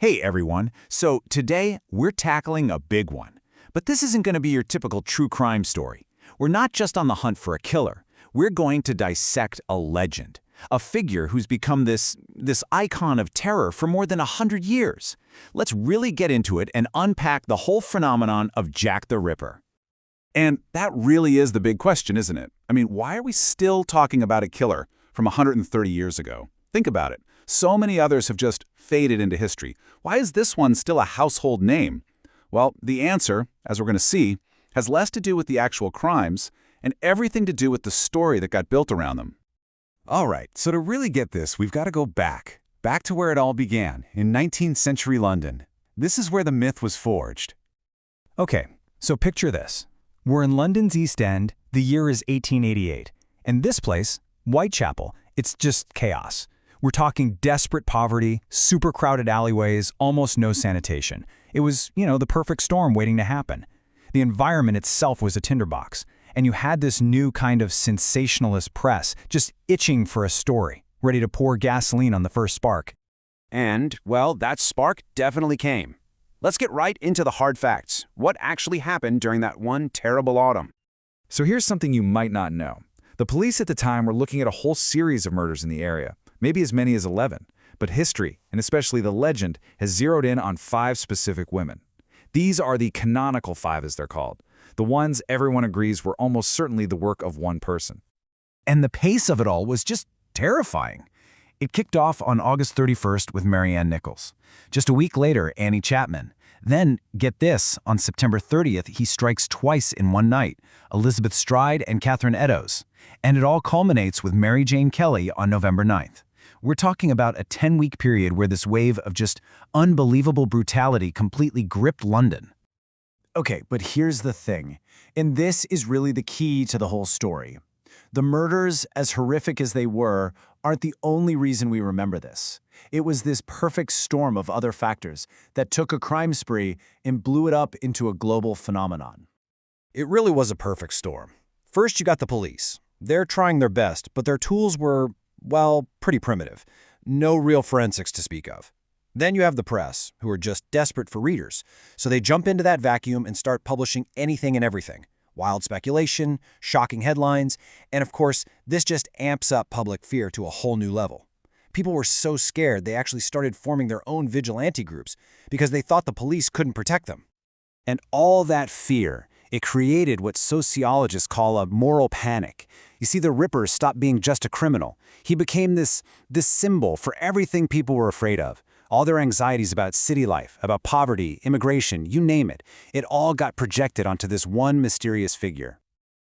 Hey everyone, so today we're tackling a big one. But this isn't going to be your typical true crime story. We're not just on the hunt for a killer. We're going to dissect a legend, a figure who's become this icon of terror for more than 100 years. Let's really get into it and unpack the whole phenomenon of Jack the Ripper. And that really is the big question, isn't it? I mean, why are we still talking about a killer from 130 years ago? Think about it. So many others have just faded into history. Why is this one still a household name? Well, the answer, as we're going to see, has less to do with the actual crimes and everything to do with the story that got built around them. All right, so to really get this, we've got to go back to where it all began, in 19th century London. This is where the myth was forged. Okay, so picture this. We're in London's East End, the year is 1888, and this place, Whitechapel, it's just chaos. We're talking desperate poverty, super crowded alleyways, almost no sanitation. It was, the perfect storm waiting to happen. The environment itself was a tinderbox, and you had this new kind of sensationalist press just itching for a story, ready to pour gasoline on the first spark. And, well, that spark definitely came. Let's get right into the hard facts. What actually happened during that one terrible autumn? So here's something you might not know. The police at the time were looking at a whole series of murders in the area, maybe as many as 11. But history, and especially the legend, has zeroed in on 5 specific women. These are the canonical 5, as they're called. The ones everyone agrees were almost certainly the work of one person. And the pace of it all was just terrifying. It kicked off on August 31st with Mary Ann Nichols. Just a week later, Annie Chapman. Then, get this, on September 30th, he strikes twice in one night, Elizabeth Stride and Catherine Eddowes. And it all culminates with Mary Jane Kelly on November 9th. We're talking about a 10-week period where this wave of just unbelievable brutality completely gripped London. Okay, but here's the thing, and this is really the key to the whole story. The murders, as horrific as they were, aren't the only reason we remember this. It was this perfect storm of other factors that took a crime spree and blew it up into a global phenomenon. It really was a perfect storm. First, you got the police. They're trying their best, but their tools were, well, pretty primitive. No real forensics to speak of. Then you have the press, who are just desperate for readers. So they jump into that vacuum and start publishing anything and everything. Wild speculation, shocking headlines, and of course, this just amps up public fear to a whole new level. People were so scared they actually started forming their own vigilante groups because they thought the police couldn't protect them. And all that fear, it created what sociologists call a moral panic. You see, the Ripper stopped being just a criminal. He became this symbol for everything people were afraid of. All their anxieties about city life, about poverty, immigration, you name it. It all got projected onto this one mysterious figure.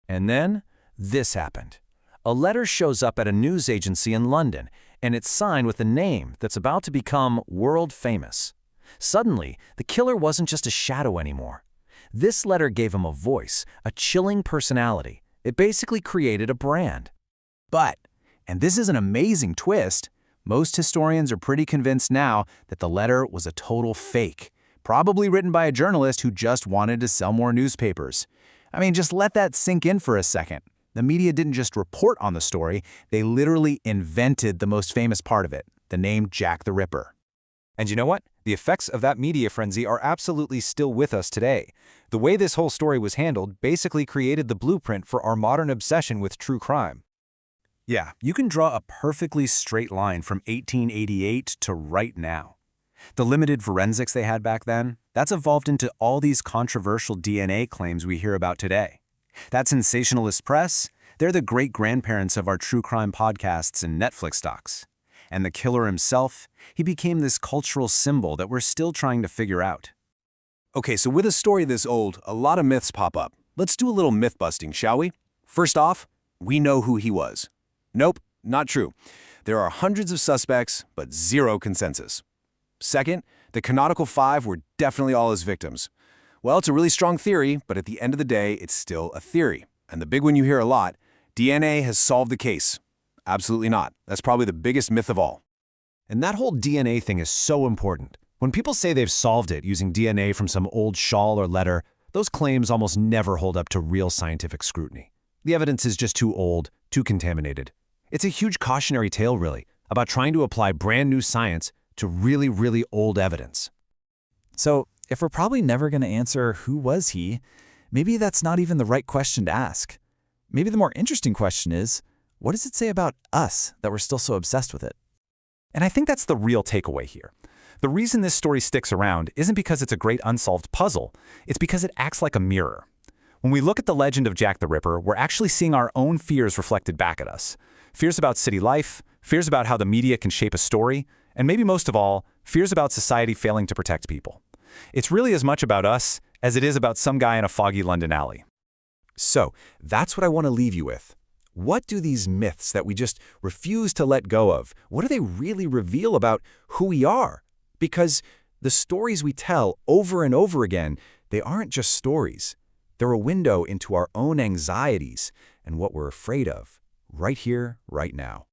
And then, this happened. A letter shows up at a news agency in London, and it's signed with a name that's about to become world famous. Suddenly, the killer wasn't just a shadow anymore. This letter gave him a voice, a chilling personality. It basically created a brand. But, and this is an amazing twist, most historians are pretty convinced now that the letter was a total fake, probably written by a journalist who just wanted to sell more newspapers. I mean, just let that sink in for a second. The media didn't just report on the story, they literally invented the most famous part of it, the name Jack the Ripper. And you know what? The effects of that media frenzy are absolutely still with us today. The way this whole story was handled basically created the blueprint for our modern obsession with true crime. Yeah, you can draw a perfectly straight line from 1888 to right now. The limited forensics they had back then, that's evolved into all these controversial DNA claims we hear about today. That sensationalist press, they're the great-grandparents of our true crime podcasts and Netflix docs. And the killer himself, he became this cultural symbol that we're still trying to figure out. Okay, so with a story this old, a lot of myths pop up. Let's do a little myth-busting, shall we? First off, we know who he was. Nope, not true. There are hundreds of suspects, but zero consensus. Second, the canonical 5 were definitely all his victims. Well, it's a really strong theory, but at the end of the day, it's still a theory. And the big one you hear a lot, DNA has solved the case. Absolutely not. That's probably the biggest myth of all. And that whole DNA thing is so important. When people say they've solved it using DNA from some old shawl or letter, those claims almost never hold up to real scientific scrutiny. The evidence is just too old, too contaminated. It's a huge cautionary tale, really, about trying to apply brand new science to really, really old evidence. So, if we're probably never going to answer who was he, maybe that's not even the right question to ask. Maybe the more interesting question is, what does it say about us that we're still so obsessed with it? And I think that's the real takeaway here. The reason this story sticks around isn't because it's a great unsolved puzzle, it's because it acts like a mirror. When we look at the legend of Jack the Ripper, we're actually seeing our own fears reflected back at us. Fears about city life, fears about how the media can shape a story, and maybe most of all, fears about society failing to protect people. It's really as much about us as it is about some guy in a foggy London alley. So, that's what I want to leave you with. What do these myths that we just refuse to let go of, what do they really reveal about who we are? Because the stories we tell over and over again, they aren't just stories. They're a window into our own anxieties and what we're afraid of, right here, right now.